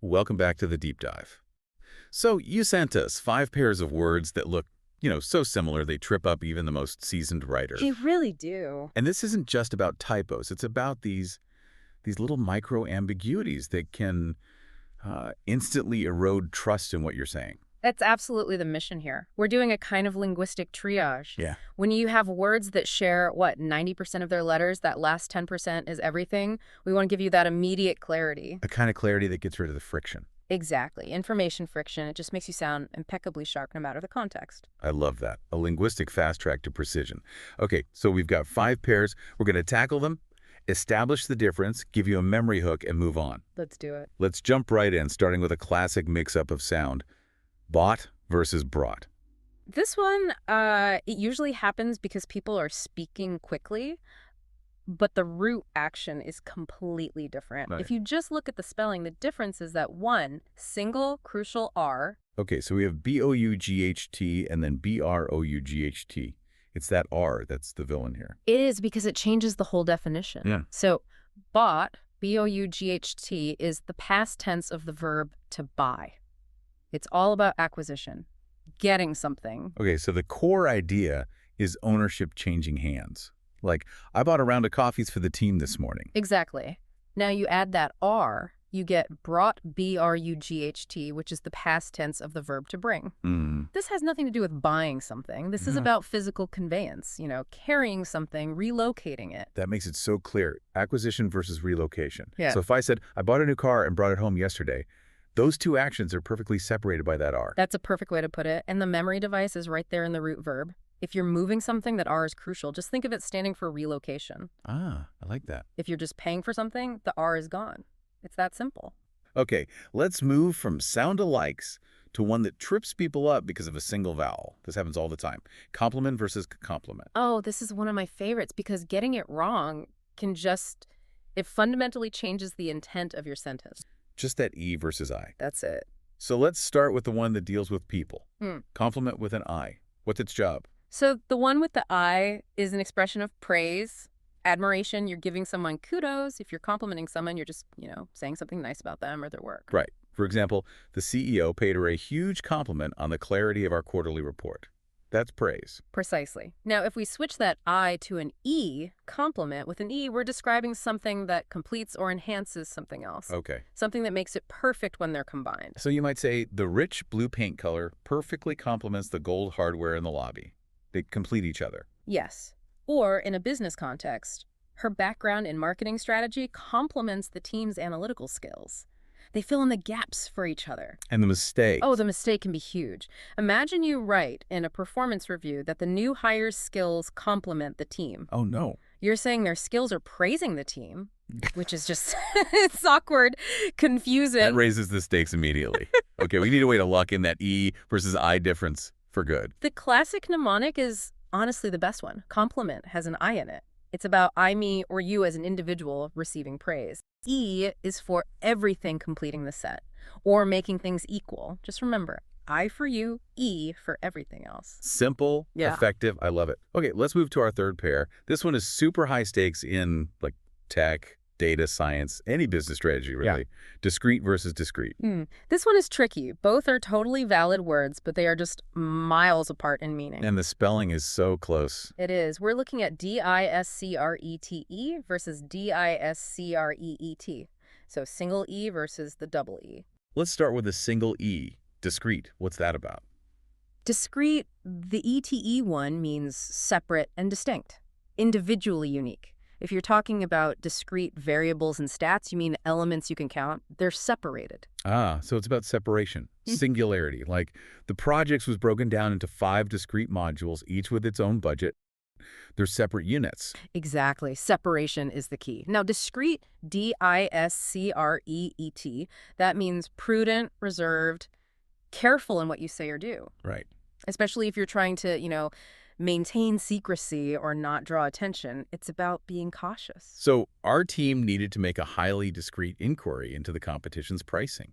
Welcome back to the deep dive. So you sent us 5 pairs of words that look, so similar they trip up even the most seasoned writer. They really do. And this isn't just about typos. It's about these little micro ambiguities that can instantly erode trust in what you're saying. That's absolutely the mission here. We're doing a kind of linguistic triage. Yeah. When you have words that share, 90% of their letters, that last 10% is everything, we want to give you that immediate clarity. A kind of clarity that gets rid of the friction. Exactly. Information friction. It just makes you sound impeccably sharp no matter the context. I love that. A linguistic fast track to precision. Okay, so we've got 5 pairs. We're going to tackle them, establish the difference, give you a memory hook, and move on. Let's do it. Let's jump right in, starting with a classic mix-up of sound. Bought versus brought. This one, it usually happens because people are speaking quickly, but the root action is completely different. Right. If you just look at the spelling, the difference is that one single crucial R. Okay, so we have B-O-U-G-H-T and then B-R-O-U-G-H-T. It's that R that's the villain here. It is because it changes the whole definition. Yeah. So bought, B-O-U-G-H-T, is the past tense of the verb to buy. It's all about acquisition, getting something. Okay, so the core idea is ownership changing hands. Like, I bought a round of coffees for the team this morning. Exactly. Now you add that R, you get brought, B-R-U-G-H-T, which is the past tense of the verb to bring. This has nothing to do with buying something. This is about physical conveyance, carrying something, relocating it. That makes it so clear. Acquisition versus relocation. Yeah. So if I said, I bought a new car and brought it home yesterday, those two actions are perfectly separated by that R. That's a perfect way to put it. And the memory device is right there in the root verb. If you're moving something, that R is crucial. Just think of it standing for relocation. Ah, I like that. If you're just paying for something, the R is gone. It's that simple. Okay, let's move from sound-alikes to one that trips people up because of a single vowel. This happens all the time. Complement versus complement. Oh, this is one of my favorites because getting it wrong it fundamentally changes the intent of your sentence. Just that E versus I. That's it. So let's start with the one that deals with people. Compliment with an I. What's its job? So the one with the I is an expression of praise, admiration. You're giving someone kudos. If you're complimenting someone, you're just, saying something nice about them or their work. Right. For example, the CEO paid her a huge compliment on the clarity of our quarterly report. That's praise. Precisely. Now, if we switch that I to an E, compliment with an E, we're describing something that completes or enhances something else. Okay. Something that makes it perfect when they're combined. So you might say the rich blue paint color perfectly complements the gold hardware in the lobby. They complete each other. Yes. Or in a business context, her background in marketing strategy complements the team's analytical skills. They fill in the gaps for each other. And the mistake. Oh, the mistake can be huge. Imagine you write in a performance review that the new hire's skills complement the team. Oh, no. You're saying their skills are praising the team, which is just, it's awkward, confusing. That raises the stakes immediately. Okay, we need a way to lock in that E versus I difference for good. The classic mnemonic is honestly the best one. Compliment has an I in it. It's about I, me, or you as an individual receiving praise. E is for everything completing the set or making things equal. Just remember, I for you, E for everything else. Simple, effective. I love it. Okay, let's move to our third pair. This one is super high stakes in tech, data science, any business strategy, really. Yeah. Discrete versus discrete. This one is tricky. Both are totally valid words, but they are just miles apart in meaning. And the spelling is so close. It is. We're looking at D-I-S-C-R-E-T-E versus D-I-S-C-R-E-E-T. So single E versus the double E. Let's start with a single E. Discrete. What's that about? Discrete, the ETE one means separate and distinct, individually unique. If you're talking about discrete variables and stats, you mean elements you can count. They're separated. Ah, so it's about separation, singularity. Like the project was broken down into 5 discrete modules, each with its own budget. They're separate units. Exactly. Separation is the key. Now, discrete, D-I-S-C-R-E-E-T, that means prudent, reserved, careful in what you say or do. Right. Especially if you're trying to, maintain secrecy or not draw attention. It's about being cautious. So our team needed to make a highly discreet inquiry into the competition's pricing.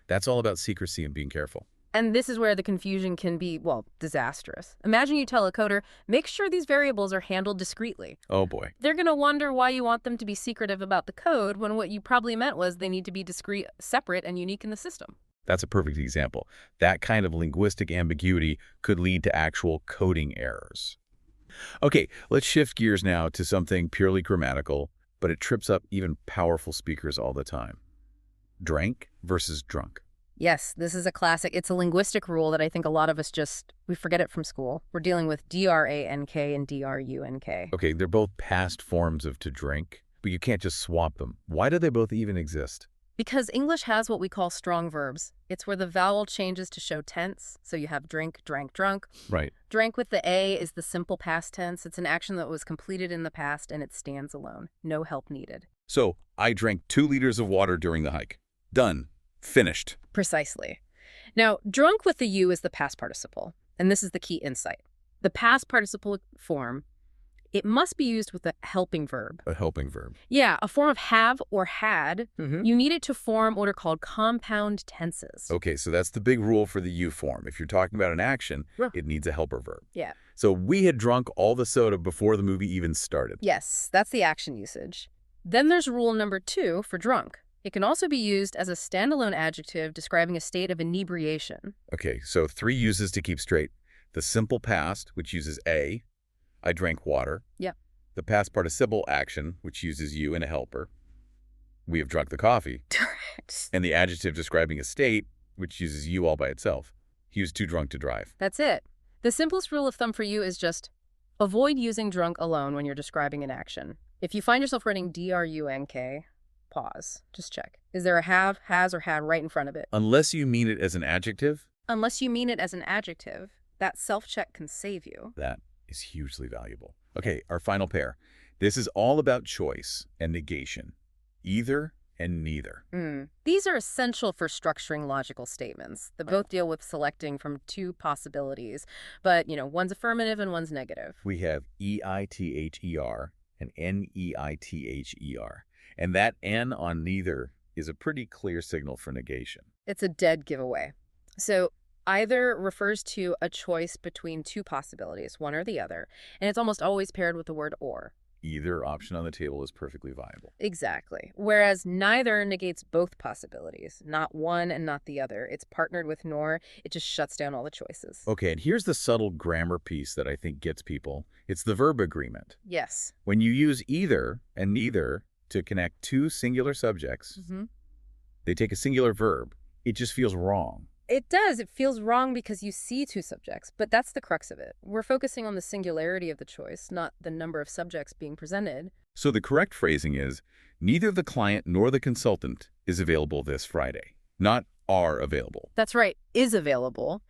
That's all about secrecy and being careful. And this is where the confusion can be, well, disastrous. Imagine you tell a coder, make sure these variables are handled discreetly. Oh boy. They're going to wonder why you want them to be secretive about the code when what you probably meant was they need to be discrete, separate, and unique in the system. That's a perfect example. That kind of linguistic ambiguity could lead to actual coding errors. Okay, let's shift gears now to something purely grammatical, but it trips up even powerful speakers all the time. Drank versus drunk. Yes, this is a classic. It's a linguistic rule that I think a lot of us we forget it from school. We're dealing with D-R-A-N-K and D-R-U-N-K. Okay, they're both past forms of to drink, but you can't just swap them. Why do they both even exist? Because English has what we call strong verbs. It's where the vowel changes to show tense. So you have drink, drank, drunk. Right. Drank with the A is the simple past tense. It's an action that was completed in the past and it stands alone. No help needed. So, I drank 2 liters of water during the hike. Done. Finished. Precisely. Now, drunk with the U is the past participle. And this is the key insight. The past participle form, it must be used with a helping verb. A helping verb. Yeah, a form of have or had. You need it to form what are called compound tenses. Okay, so that's the big rule for the U form. If you're talking about an action, it needs a helper verb. Yeah. So we had drunk all the soda before the movie even started. Yes, that's the action usage. Then there's rule number 2 for drunk. It can also be used as a standalone adjective describing a state of inebriation. Okay, so 3 uses to keep straight. The simple past, which uses a. I drank water. Yep. The past participle action, which uses you and a helper. We have drunk the coffee. And the adjective describing a state, which uses you all by itself. He was too drunk to drive. That's it. The simplest rule of thumb for you is just avoid using drunk alone when you're describing an action. If you find yourself writing D-R-U-N-K, pause. Just check. Is there a have, has, or had right in front of it? Unless you mean it as an adjective. Unless you mean it as an adjective, that self-check can save you. That is hugely valuable. Okay, our final pair. This is all about choice and negation. Either and neither. These are essential for structuring logical statements. They both deal with selecting from 2 possibilities, but, one's affirmative and one's negative. We have E-I-T-H-E-R and N-E-I-T-H-E-R. And that N on neither is a pretty clear signal for negation. It's a dead giveaway. So either refers to a choice between 2 possibilities, one or the other, and it's almost always paired with the word or. Either option on the table is perfectly viable. Exactly. Whereas neither negates both possibilities, not one and not the other. It's partnered with nor. It just shuts down all the choices. Okay, and here's the subtle grammar piece that I think gets people. It's the verb agreement. Yes. When you use either and neither to connect 2 singular subjects, they take a singular verb. It just feels wrong. It does. It feels wrong because you see 2 subjects, but that's the crux of it. We're focusing on the singularity of the choice, not the number of subjects being presented. So the correct phrasing is, neither the client nor the consultant is available this Friday, not are available. That's right, is available.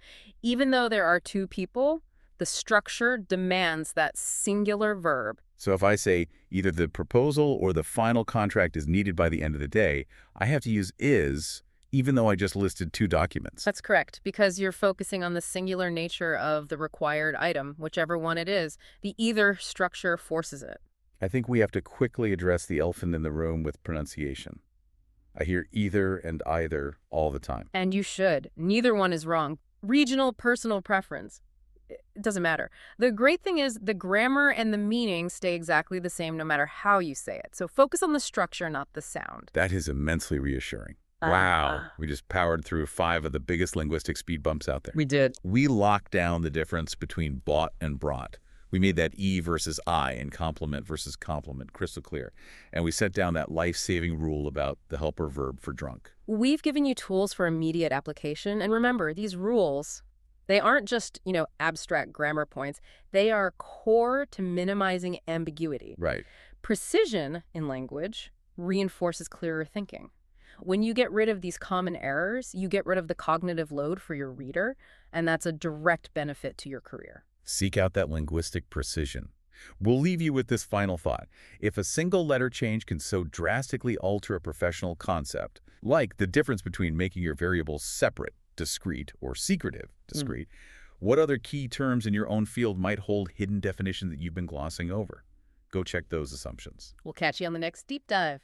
Even though there are 2 people, the structure demands that singular verb. So if I say either the proposal or the final contract is needed by the end of the day, I have to use is, even though I just listed 2 documents. That's correct, because you're focusing on the singular nature of the required item, whichever one it is. The either structure forces it. I think we have to quickly address the elephant in the room with pronunciation. I hear either and either all the time. And you should. Neither one is wrong. Regional, personal preference. It doesn't matter. The great thing is the grammar and the meaning stay exactly the same no matter how you say it. So focus on the structure, not the sound. That is immensely reassuring. Wow. We just powered through 5 of the biggest linguistic speed bumps out there. We did. We locked down the difference between bought and brought. We made that E versus I and complement versus complement crystal clear. And we set down that life-saving rule about the helper verb for drunk. We've given you tools for immediate application. And remember, these rules, they aren't just, abstract grammar points. They are core to minimizing ambiguity. Right. Precision in language reinforces clearer thinking. When you get rid of these common errors, you get rid of the cognitive load for your reader, and that's a direct benefit to your career. Seek out that linguistic precision. We'll leave you with this final thought. If a single letter change can so drastically alter a professional concept, like the difference between making your variables separate, discrete, or secretive, discrete, what other key terms in your own field might hold hidden definitions that you've been glossing over? Go check those assumptions. We'll catch you on the next deep dive.